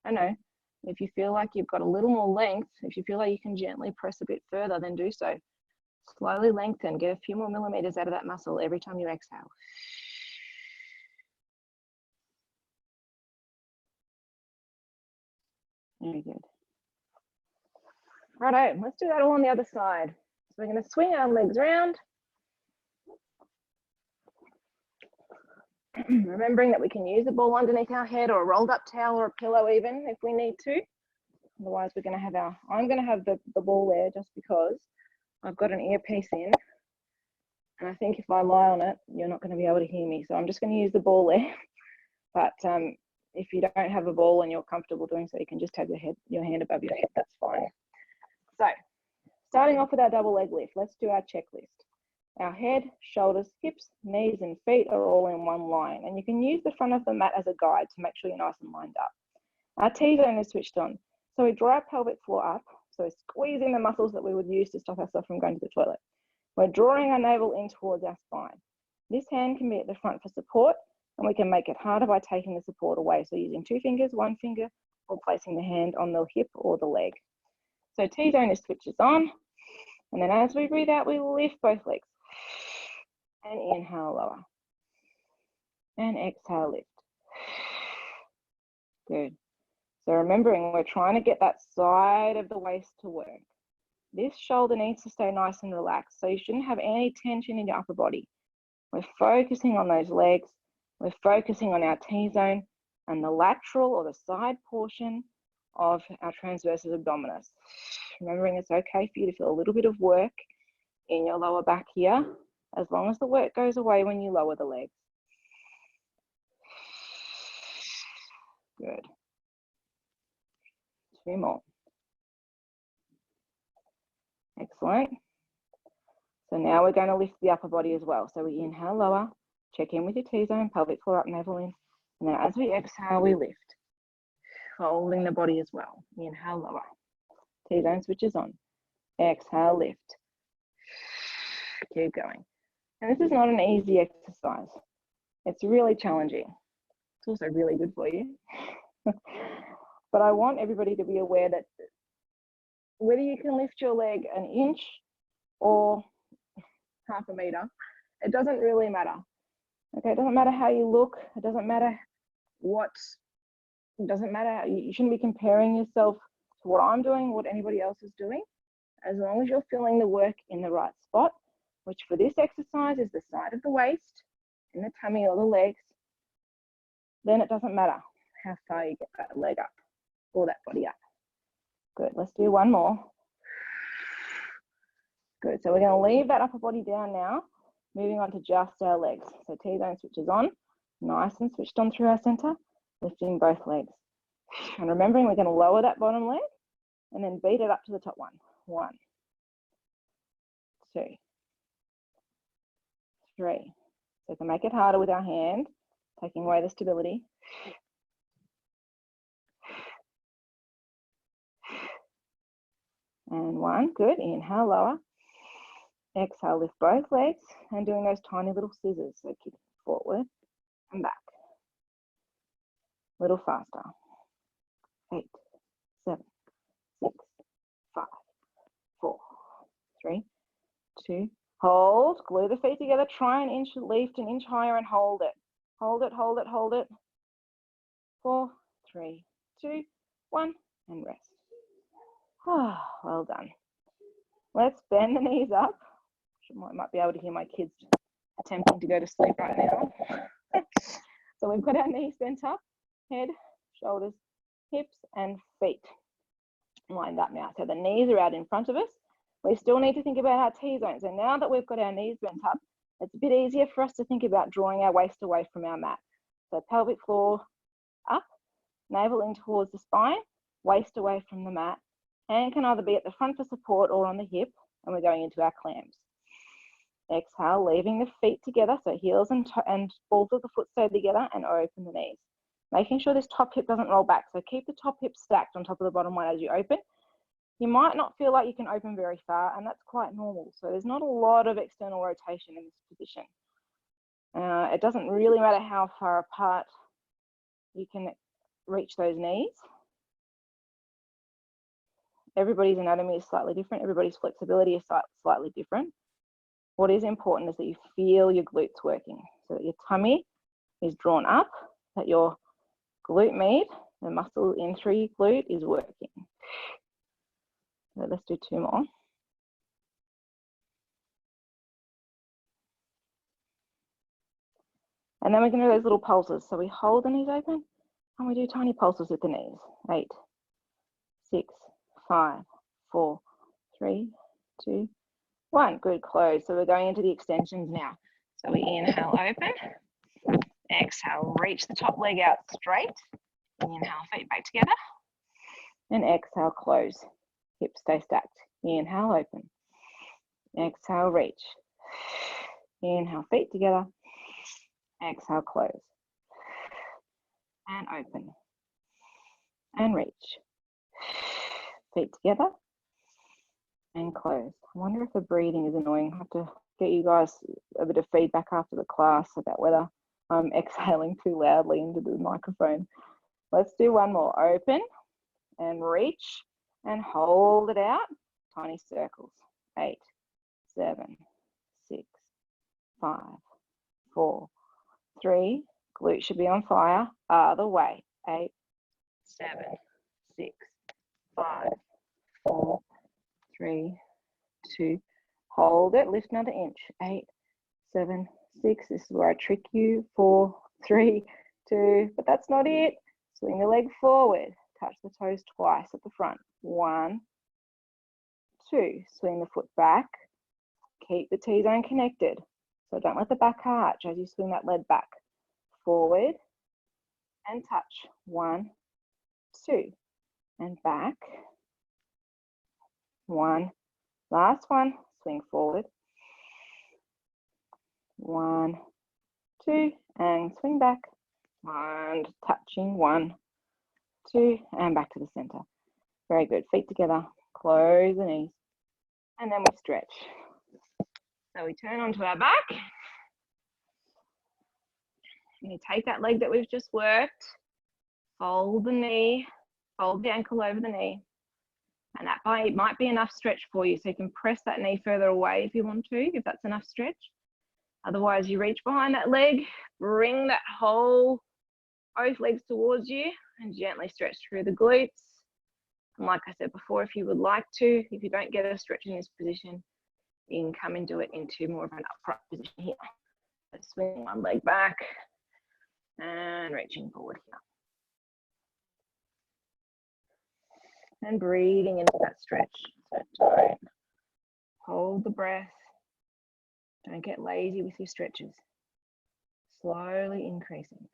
A: I know. If you feel like you've got a little more length, if you feel like you can gently press a bit further, then do so. Slowly lengthen, get a few more millimeters out of that muscle every time you exhale. Very good. Righto, let's do that all on the other side. So we're going to swing our legs around. Remembering that we can use a ball underneath our head or a rolled up towel or a pillow even if we need to. Otherwise we're going to have I'm going to have the ball there just because I've got an earpiece in. And I think if I lie on it, you're not going to be able to hear me. So I'm just going to use the ball there. But if you don't have a ball and you're comfortable doing so, you can just have your hand above your head. That's fine. So starting off with our double leg lift, let's do our checklist. Our head, shoulders, hips, knees, and feet are all in one line. And you can use the front of the mat as a guide to make sure you're nice and lined up. Our T-zone is switched on. So we draw our pelvic floor up. So squeezing the muscles that we would use to stop ourselves from going to the toilet. We're drawing our navel in towards our spine. This hand can be at the front for support, and we can make it harder by taking the support away. So using 2 fingers, 1 finger, or placing the hand on the hip or the leg. So T-zone is switches on. And then as we breathe out, we lift both legs. And inhale, lower. And exhale, lift. Good. So remembering, we're trying to get that side of the waist to work. This shoulder needs to stay nice and relaxed, so you shouldn't have any tension in your upper body. We're focusing on those legs. We're focusing on our T-zone and the lateral or the side portion of our transversus abdominis. Remembering it's okay for you to feel a little bit of work in your lower back here, as long as the work goes away when you lower the legs. Good. 2 more. Excellent. So now we're going to lift the upper body as well. So we inhale, lower, check in with your T-zone, pelvic floor up, navel in. And then as we exhale, we lift, folding the body as well. Inhale, lower. T-zone switches on. Exhale, lift. Keep going. And this is not an easy exercise. It's really challenging. It's also really good for you. But I want everybody to be aware that whether you can lift your leg an inch or half a meter, it doesn't really matter. Okay, it doesn't matter how you look. It doesn't matter what, it doesn't matter. You shouldn't be comparing yourself to what I'm doing, what anybody else is doing. As long as you're feeling the work in the right spot, which for this exercise is the side of the waist, in the tummy or the legs, then it doesn't matter how far you get that leg up or that body up. Good, let's do one more. Good, so we're going to leave that upper body down now, moving on to just our legs. So T-zone switches on, nice and switched on through our center, lifting both legs. And remembering, we're going to lower that bottom leg and then beat it up to the top one. 1, 2, 3. So we can make it harder with our hand, taking away the stability. And 1, good, inhale, lower. Exhale, lift both legs and doing those tiny little scissors. So kicking forward and back. A little faster. 8, 7, 6, 5, 4, 3, 2. Hold, glue the feet together. Try and lift an inch higher and hold it. Hold it, hold it, hold it. 4, 3, 2, 1, and rest. Oh, well done. Let's bend the knees up. I might be able to hear my kids attempting to go to sleep right now. So we've got our knees bent up, head, shoulders, hips, and feet lined up now. So the knees are out in front of us. We still need to think about our T-zones. And now that we've got our knees bent up, it's a bit easier for us to think about drawing our waist away from our mat. So pelvic floor up, navel in towards the spine, waist away from the mat. Hand can either be at the front for support or on the hip, and we're going into our clams. Exhale, leaving the feet together, so heels and balls of the foot stay together, and open the knees. Making sure this top hip doesn't roll back, so keep the top hip stacked on top of the bottom one as you open. You might not feel like you can open very far, and that's quite normal. So there's not a lot of external rotation in this position. It doesn't really matter how far apart you can reach those knees. Everybody's anatomy is slightly different. Everybody's flexibility is slightly different. What is important is that you feel your glutes working, so that your tummy is drawn up, that your glute med, the muscle in through your glute, is working. So let's do 2 more. And then we can do those little pulses. So we hold the knees open and we do tiny pulses with the knees. 8, 6, 5, 4, 3, 2, 1. Good, close. So we're going into the extensions now. So we inhale, open. Exhale, reach the top leg out straight. Inhale, feet back together. And exhale, close. Hips stay stacked. Inhale, open. Exhale, reach. Inhale, feet together. Exhale, close. And open. And reach. Feet together. And close. I wonder if the breathing is annoying. I have to get you guys a bit of feedback after the class about whether I'm exhaling too loudly into the microphone. Let's do 1 more. Open and reach and hold it out. Tiny circles. 8, 7, 6, 5, 4, 3, glute should be on fire, other way, 8, 7, 6, 5, 4, 3, 2, hold it, lift another inch, 8, 7, 6, this is where I trick you, 4, 3, 2, but that's not it, swing the leg forward, touch the toes twice at the front, 1, 2, swing the foot back, keep the T-zone connected, so don't let the back arch as you swing that leg back, forward and touch, 1, 2, and back, 1, last one, swing forward, 1, 2, and swing back, and touching, 1, 2, and back to the center. Very good, feet together, close the knees, and then we stretch. So we turn onto our back. You take that leg that we've just worked, fold the knee, fold the ankle over the knee, and that might be enough stretch for you. So you can press that knee further away if you want to, if that's enough stretch. Otherwise, you reach behind that leg, bring that whole, both legs towards you, and gently stretch through the glutes. And like I said before, if you would like to, if you don't get a stretch in this position, you can come and do it into more of an upright position here. So swing one leg back and reaching forward here. And breathing into that stretch. So don't hold the breath. Don't get lazy with your stretches. Slowly increasing.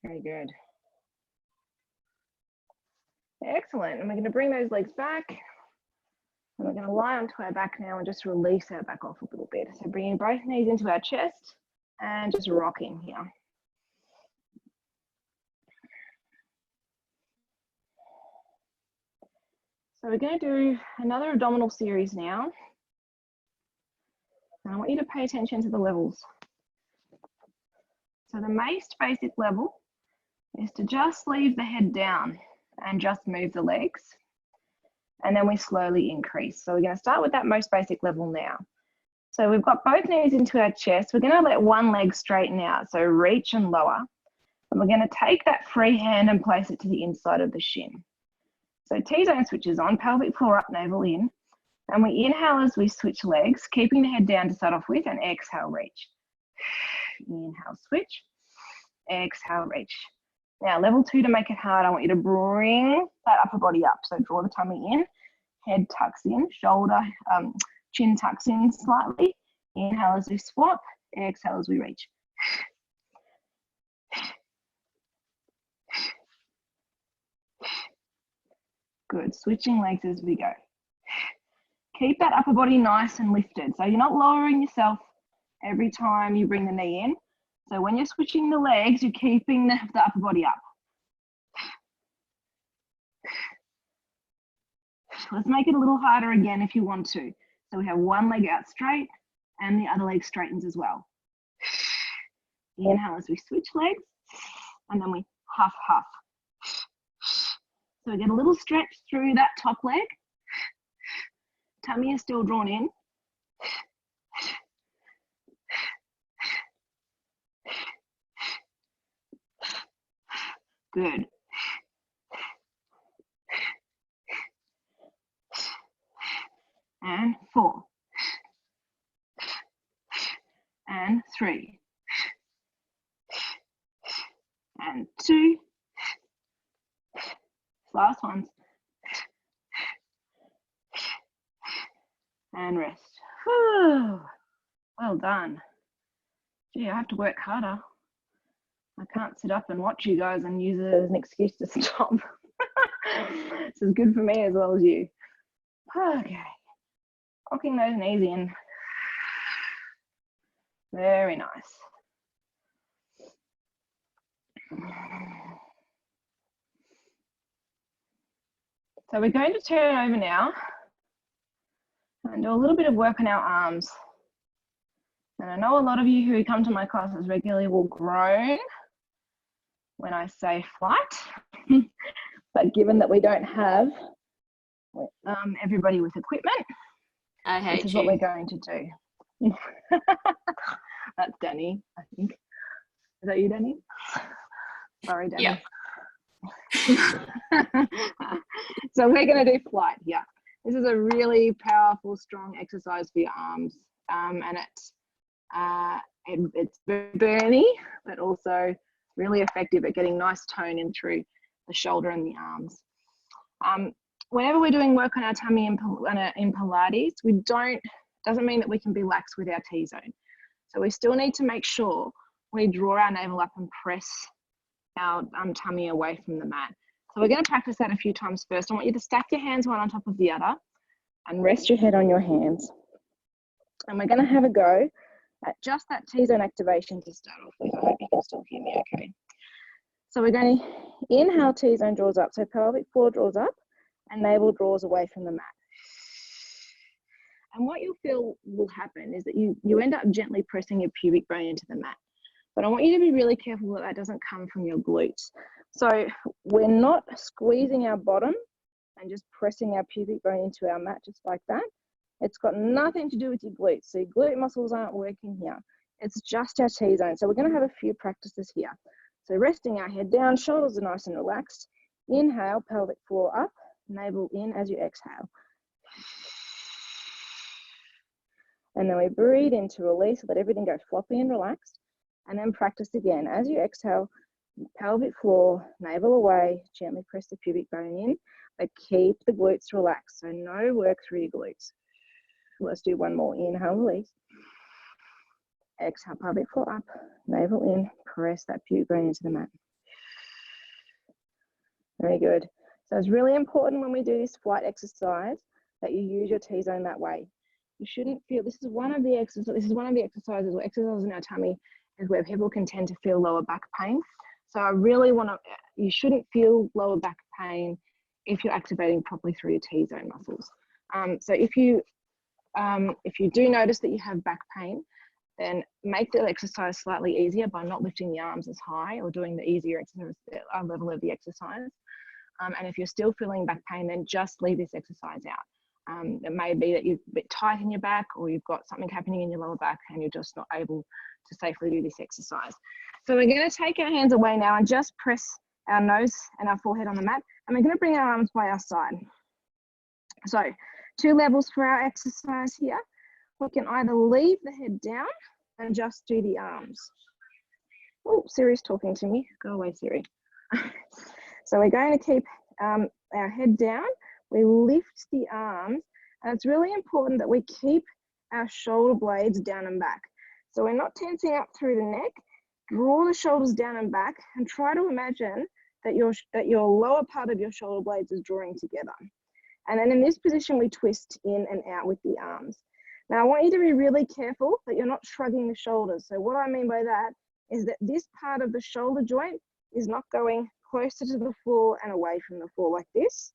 A: Very good. Excellent. And we're going to bring those legs back. And we're going to lie onto our back now and just release our back off a little bit. So bringing both knees into our chest and just rocking here. So we're going to do another abdominal series now. And I want you to pay attention to the levels. So the most basic level is to just leave the head down and just move the legs. And then we slowly increase. So we're going to start with that most basic level now. So we've got both knees into our chest. We're going to let one leg straighten out. So reach and lower. And we're going to take that free hand and place it to the inside of the shin. So T-zone switches on, pelvic floor up, navel in. And we inhale as we switch legs, keeping the head down to start off with, and exhale, reach. Inhale, switch. Exhale, reach. Now, level 2, to make it hard, I want you to bring that upper body up. So draw the tummy in, head tucks in, shoulder, chin tucks in slightly. Inhale as we swap, exhale as we reach. Good, switching legs as we go. Keep that upper body nice and lifted. So you're not lowering yourself every time you bring the knee in. So when you're switching the legs, you're keeping the upper body up. Let's make it a little harder again if you want to. So we have one leg out straight and the other leg straightens as well. Inhale as we switch legs, and then we huff, huff. So we get a little stretch through that top leg. Tummy is still drawn in. Good. And 4. And 3. And 2. Last ones. And rest. Whew. Well done. Gee, I have to work harder. I can't sit up and watch you guys and use it as an excuse to stop. This is good for me as well as you. Okay. Rocking those knees in. Very nice. So we're going to turn over now and do a little bit of work on our arms. And I know a lot of you who come to my classes regularly will groan when I say flight, but given that we don't have everybody with equipment, this is what we're going to do. That's Danny, I think. Is that you, Danny? Sorry, Danny.
B: Yeah.
A: So we're going to do flight here. This is a really powerful, strong exercise for your arms, and it's burny, but also really effective at getting nice tone in through the shoulder and the arms. Whenever we're doing work on our tummy in Pilates, doesn't mean that we can be lax with our T-zone. So we still need to make sure we draw our navel up and press our tummy away from the mat. So we're going to practice that a few times first. I want you to stack your hands one on top of the other and rest your head on your hands. And we're going to have a go at just that T-zone activation to start off with. I hope you can still hear me okay. So we're going to inhale, T-zone draws up. So pelvic floor draws up and navel draws away from the mat. And what you'll feel will happen is that you end up gently pressing your pubic bone into the mat. But I want you to be really careful that that doesn't come from your glutes. So we're not squeezing our bottom and just pressing our pubic bone into our mat just like that. It's got nothing to do with your glutes. So your glute muscles aren't working here. It's just our T-zone. So we're going to have a few practices here. So resting our head down, shoulders are nice and relaxed. Inhale, pelvic floor up, navel in as you exhale. And then we breathe in to release so that everything goes floppy and relaxed. And then practice again. As you exhale, pelvic floor, navel away, gently press the pubic bone in, but keep the glutes relaxed. So no work through your glutes. Let's do one more. Inhale, release. Exhale, pelvic floor up, navel in, press that pubic bone into the mat. Very good. So it's really important when we do this flight exercise that you use your T-zone that way. You shouldn't feel, this is one of the exercises or exercises in our tummy is where people can tend to feel lower back pain. So I really want to, you shouldn't feel lower back pain if you're activating properly through your T-zone muscles. So if you do notice that you have back pain, then make the exercise slightly easier by not lifting the arms as high or doing the easier exercise level of the exercise. And if you're still feeling back pain, then just leave this exercise out. It may be that you're a bit tight in your back or you've got something happening in your lower back and you're just not able to safely do this exercise. So we're going to take our hands away now and just press our nose and our forehead on the mat, and we're going to bring our arms by our side. So 2 levels for our exercise here. We can either leave the head down and just do the arms. Oh, Siri's talking to me. Go away, Siri. So we're going to keep our head down. We lift the arms, and it's really important that we keep our shoulder blades down and back. So we're not tensing up through the neck. Draw the shoulders down and back and try to imagine that your lower part of your shoulder blades is drawing together. And then in this position, we twist in and out with the arms. Now, I want you to be really careful that you're not shrugging the shoulders. So what I mean by that is that this part of the shoulder joint is not going closer to the floor and away from the floor like this.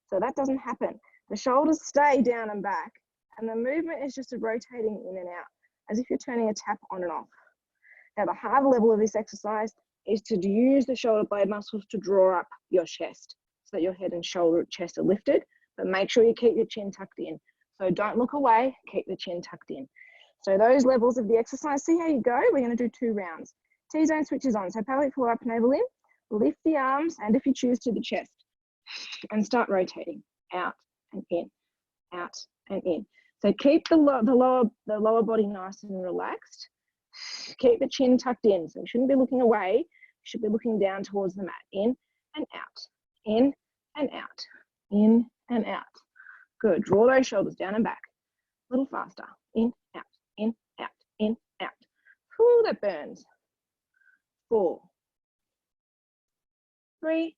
A: So that doesn't happen. The shoulders stay down and back, and the movement is just a rotating in and out, as if you're turning a tap on and off. Now, the hard level of this exercise is to use the shoulder blade muscles to draw up your chest so that your head and shoulder chest are lifted, but make sure you keep your chin tucked in. So don't look away, keep the chin tucked in. So those levels of the exercise, see how you go? We're going to do 2 rounds. T-zone switches on. So pelvic floor up, navel in, lift the arms, and if you choose to, the chest, and start rotating out and in, out and in. So keep the lower body nice and relaxed. Keep the chin tucked in. So you shouldn't be looking away. You should be looking down towards the mat. In and out, in and out, in and out. Good. Draw those shoulders down and back. A little faster. In, out, in, out, in, out. Whew, that burns. 4, 3,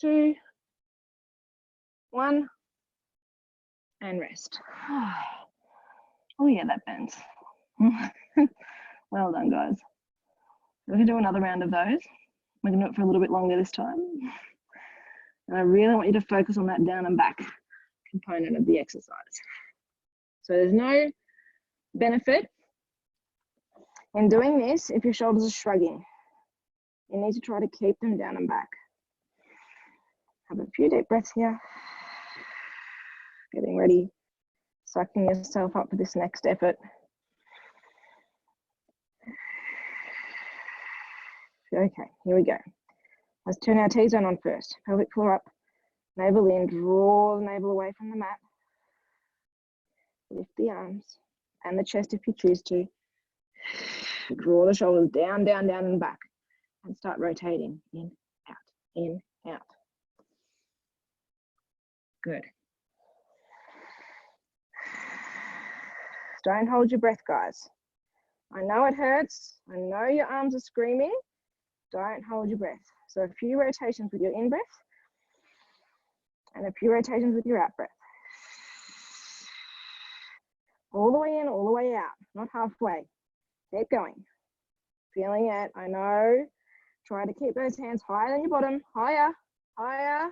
A: 2, 1, and rest. Oh yeah, that burns. Well done, guys. We're going to do another round of those. We're going to do it for a little bit longer this time. And I really want you to focus on that down and back component of the exercise. So there's benefit in doing this, if your shoulders are shrugging, you need to try to keep them down and back. Have a few deep breaths here. Getting ready, sucking yourself up for this next effort. Okay, here we go. Let's turn our T-zone on first. Pelvic floor up, navel in, draw the navel away from the mat. Lift the arms and the chest if you choose to. Draw the shoulders down, down, down and back. And start rotating, in, out. Good. Don't hold your breath, guys. I know it hurts. I know your arms are screaming. Don't hold your breath. So a few rotations with your in-breath and a few rotations with your out-breath. All the way in, all the way out, not halfway. Keep going. Feeling it, I know. Try to keep those hands higher than your bottom. Higher, higher.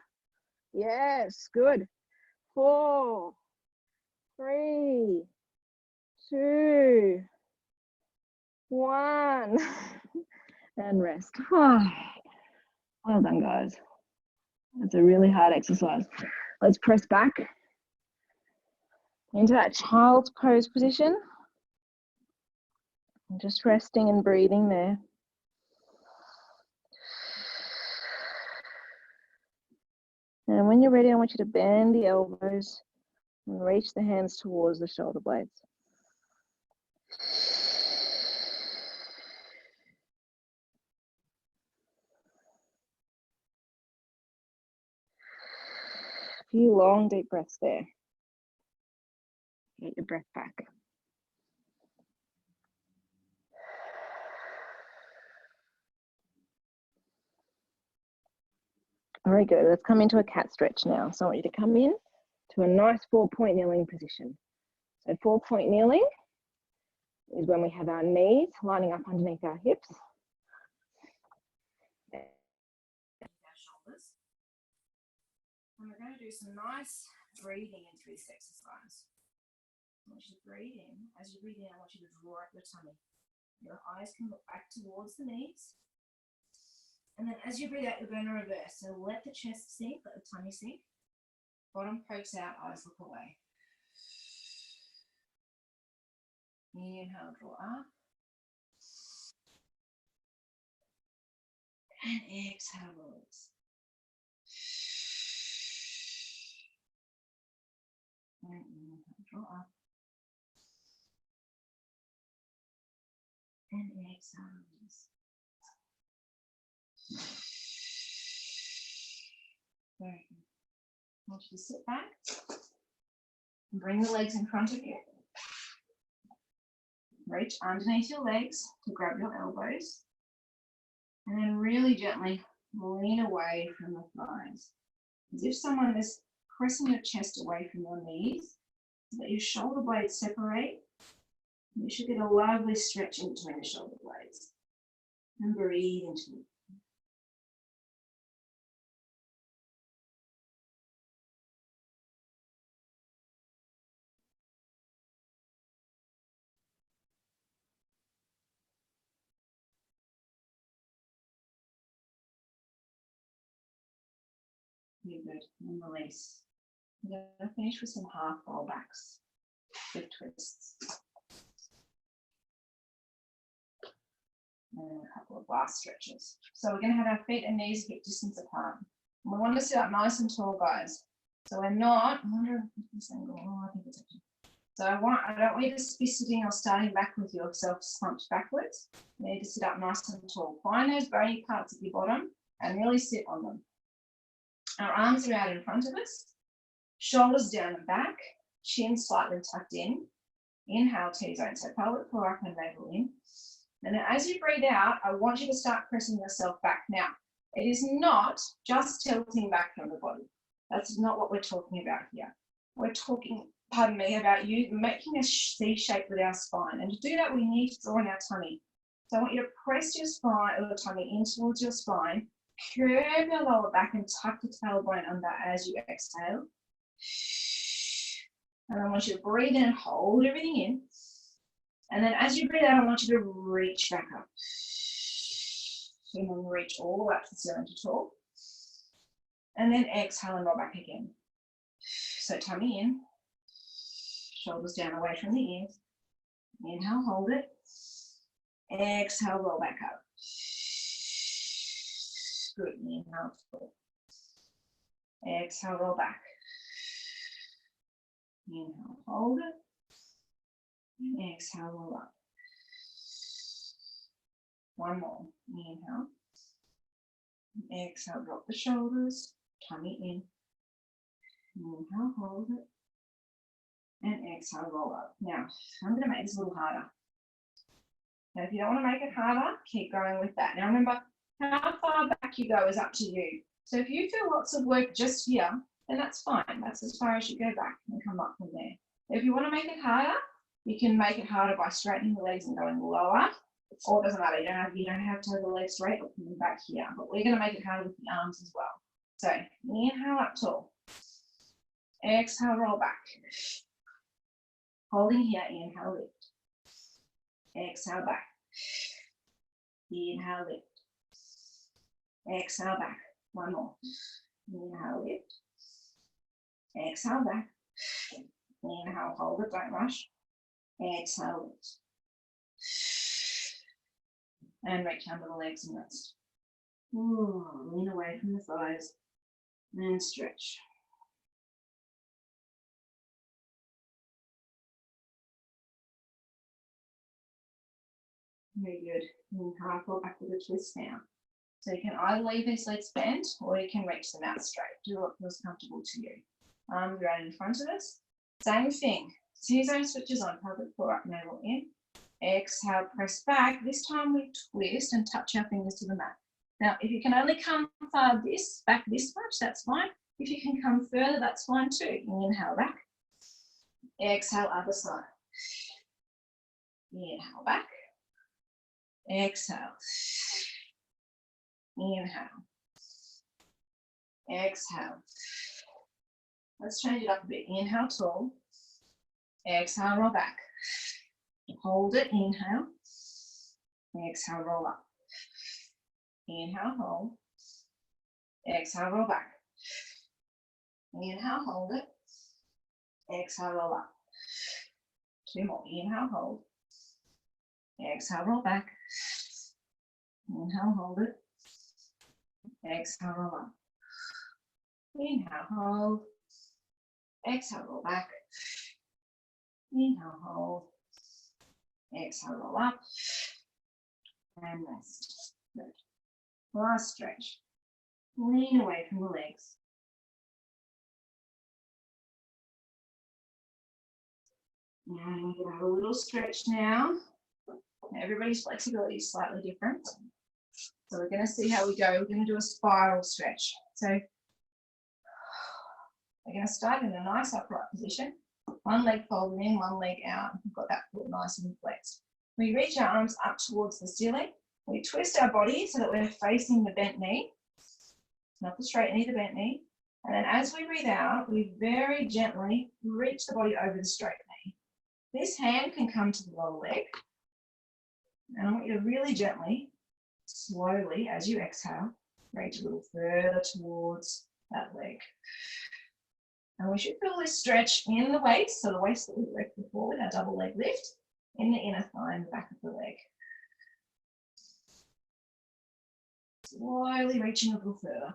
A: Yes, good. 4, 3, 2, 1. And rest. Oh, well done, guys. That's a really hard exercise. Let's press back into that child's pose position. And just resting and breathing there. And when you're ready, I want you to bend the elbows and reach the hands towards the shoulder blades. A few long, deep breaths there. Get your breath back. Very good. Let's come into a cat stretch now. So I want you to come in to a nice 4-point kneeling position. So 4-point kneeling is when we have our knees lining up underneath our hips. Our shoulders. And we're going to do some nice breathing into this exercise. I want you to breathe in. As you breathe in, I want you to draw up your tummy. Your eyes can look back towards the knees. And then as you breathe out, you're going to reverse. So let the chest sink, let the tummy sink. Bottom pokes out, eyes look away. Inhale, draw up. And exhale, release. And inhale, draw up. And exhale, release. Very good. I want you to sit back and bring the legs in front of you. Reach underneath your legs to grab your elbows. And then really gently lean away from the thighs. As if someone is pressing your chest away from your knees, so that your shoulder blades separate. You should get a lovely stretch in between the shoulder blades. And breathe into it. You're good. And release. We're going to finish with some half roll backs with twists. And a couple of last stretches. So we're going to have our feet and knees hip distance apart. And we want to sit up nice and tall, guys. So we're not, I wonder if this angle, I think it's okay. So I don't want you to be sitting or starting back with yourself slumped backwards. You need to sit up nice and tall. Find those bony parts at your bottom and really sit on them. Our arms are out in front of us, shoulders down and back, chin slightly tucked in. Inhale, T-zone, so pelvic floor up and navel in. And then as you breathe out, I want you to start pressing yourself back. Now, it is not just tilting back from the body. That's not what we're talking about here. We're talking, pardon me, about you making a C shape with our spine. And to do that, we need to draw in our tummy. So I want you to press your spine or the tummy in towards your spine, curve your lower back and tuck the tailbone under as you exhale. And I want you to breathe in and hold everything in.
B: And then as you breathe out, I want you to reach back up. And then reach all the way up to the ceiling to tall. And then exhale and roll back again. So tummy in, shoulders down away from the ears. Inhale, hold it. Exhale, roll back up. Good, inhale, tall. Exhale, roll back. Inhale, hold it. And exhale, roll up. One more. Inhale. Exhale, drop the shoulders. Tummy in. Inhale, hold it. And exhale, roll up. Now, I'm going to make this a little harder. Now, if you don't want to make it harder, keep going with that. Now, remember, how far back you go is up to you. So if you feel lots of work just here, then that's fine. That's as far as you go back and come up from there. If you want to make it harder, you can make it harder by straightening the legs and going lower. Or it doesn't matter, you don't have to have the legs straight or coming back here. But we're going to make it harder with the arms as well. So inhale up tall. Exhale, roll back. Holding here, inhale, lift. Exhale, back. Inhale, lift. Exhale, back. One more. Inhale, lift. Exhale, back. Inhale, hold it, don't rush. Exhale, lift. And reach under the legs and rest. Ooh, lean away from the thighs and stretch. Very good. Inhale, roll back with a twist now. So you can either leave these legs bent or you can reach them out straight. Do what feels comfortable to you. Arms right in front of us. Same thing. T-zone switches on. Pelvic floor up, navel in. Exhale, press back. This time we twist and touch our fingers to the mat. Now, if you can only come back this much, that's fine. If you can come further, that's fine too. Inhale back. Exhale, other side. Inhale back. Exhale. Inhale. Exhale. Let's change it up a bit. Inhale, tall. Exhale, roll back. Hold it, inhale. Exhale, roll up. Inhale, hold. Exhale, roll back. Inhale, hold it. Exhale, roll up. Two more. Inhale, hold. Exhale, roll back. Inhale, hold it. Exhale, roll up. Inhale, hold. Exhale, roll back. Inhale, hold. Exhale, roll up. And rest. Good. Last stretch. Lean away from the legs. And we're going to have a little stretch now. Everybody's flexibility is slightly different. So we're going to see how we go. We're going to do a spiral stretch. So we're going to start in a nice upright position. One leg folded in, one leg out. We've got that foot nice and flexed. We reach our arms up towards the ceiling. We twist our body so that we're facing the bent knee. Not the straight knee, the bent knee. And then as we breathe out, we very gently reach the body over the straight knee. This hand can come to the lower leg. And I want you to really gently, slowly, as you exhale, reach a little further towards that leg. And we should feel this stretch in the waist, so the waist that we worked before with our double leg lift, in the inner thigh and the back of the leg. Slowly reaching a little further.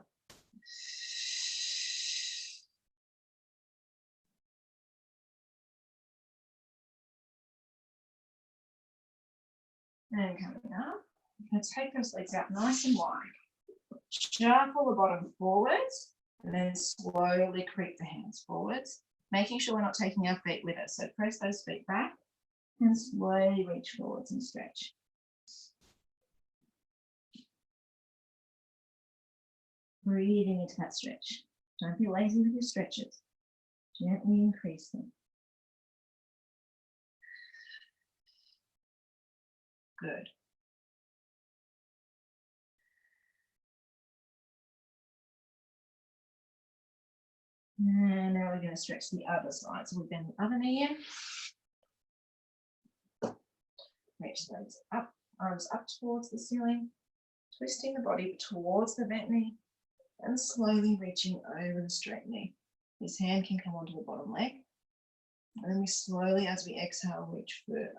B: And coming up, you're going to take those legs out nice and wide. Shuffle the bottom forwards, and then slowly creep the hands forwards, making sure we're not taking our feet with us. So press those feet back and slowly reach forwards and stretch. Breathing into that stretch. Don't be lazy with your stretches. Gently increase them. Good. And now we're going to stretch the other side. So we'll bend the other knee in. Reach the legs up, arms up towards the ceiling, twisting the body towards the bent knee, and slowly reaching over the straight knee. This hand can come onto the bottom leg. And then we slowly, as we exhale, reach further.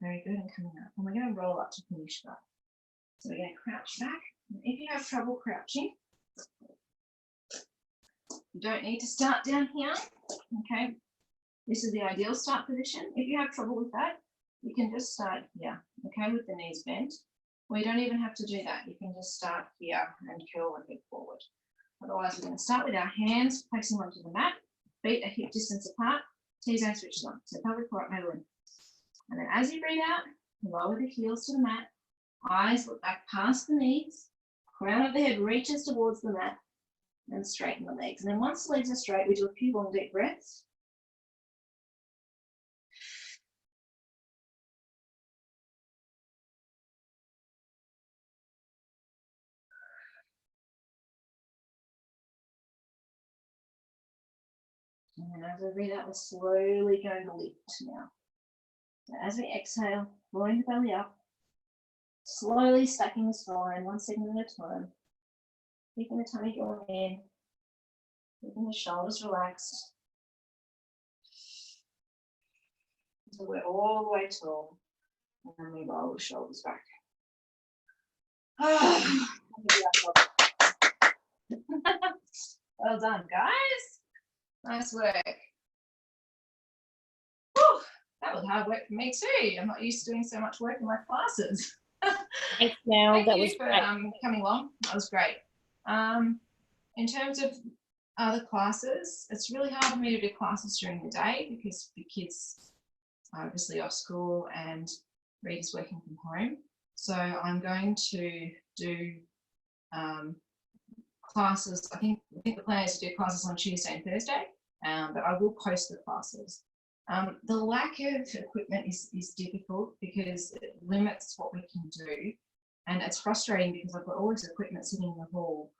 B: Very good, and coming up. And we're going to roll up to finish that. So we're going to crouch back. And if you have trouble crouching, you don't need to start down here. Okay, this is the ideal start position. If you have trouble with that, you can just start here, okay, with the knees bent. Or you don't even have to do that. You can just start here and curl the head forward. Otherwise, we're going to start with our hands placing onto the mat, feet a hip distance apart, T-zone switches on. So pelvic floor middle in. And then as you breathe out, lower the heels to the mat, eyes look back past the knees, crown of the head reaches towards the mat, and straighten the legs. And then once the legs are straight, we do a few long deep breaths. And then as we breathe out, we're slowly going to lift now. So as we exhale, drawing the belly up, slowly stacking the spine, 1 second at a time, keeping the tummy going in, keeping the shoulders relaxed. So we're all the way tall, and then we roll the shoulders back. Well done, guys. Nice work. Whew, that was hard work for me too. I'm not used to doing so much work in my classes.
C: Thanks, Mel.
B: Thank
C: That
B: you
C: was
B: for
C: great.
B: coming along. That was great. In terms of other classes, it's really hard for me to do classes during the day because the kids are obviously off school and Rita's working from home. So I'm going to do classes. I think the plan is to do classes on Tuesday and Thursday, but I will post the classes. The lack of equipment is difficult because it limits what we can do, and it's frustrating because I've got all this equipment sitting in the hall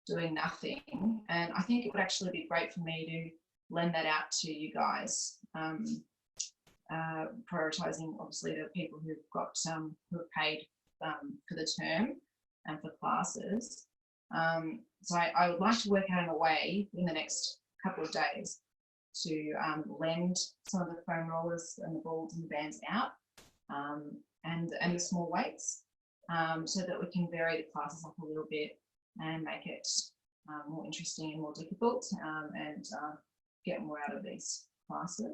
B: doing nothing, and I think it would actually be great for me to lend that out to you guys, prioritising obviously the people who've got who have paid for the term and for classes. So I would like to work out a way in the next couple of days to lend some of the foam rollers and the balls and the bands out, and the small weights, so that we can vary the classes up a little bit and make it more interesting and more difficult, and get more out of these classes.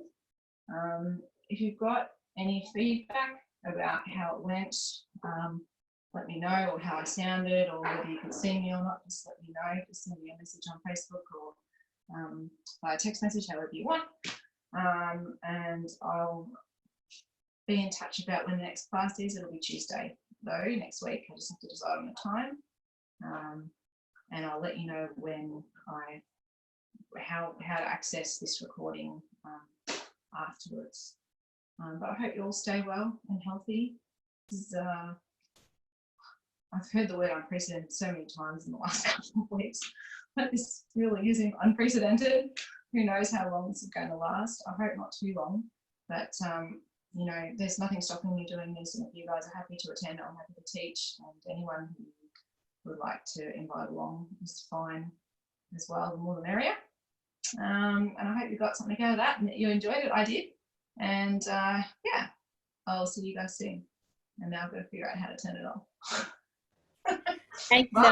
B: If you've got any feedback about how it went, let me know, or how I sounded, or whether you can see me or not, just let me know. Just send me a message on Facebook or via text message, however you want, and I'll be in touch about when the next class is. It'll be Tuesday though, next week. I just have to decide on the time, and I'll let you know when how to access this recording afterwards. But I hope you all stay well and healthy. I've heard the word unprecedented so many times in the last couple of weeks, but this really is unprecedented. Who knows how long this is going to last? I hope not too long, but you know, there's nothing stopping me doing this, and if you guys are happy to attend, I'm happy to teach, and anyone who would like to invite along is fine as well. The more the merrier. And I hope you got something out of that and that you enjoyed it. I did, and yeah, I'll see you guys soon. And now I've got to figure out how to turn it off.
C: Thanks,
B: Bye.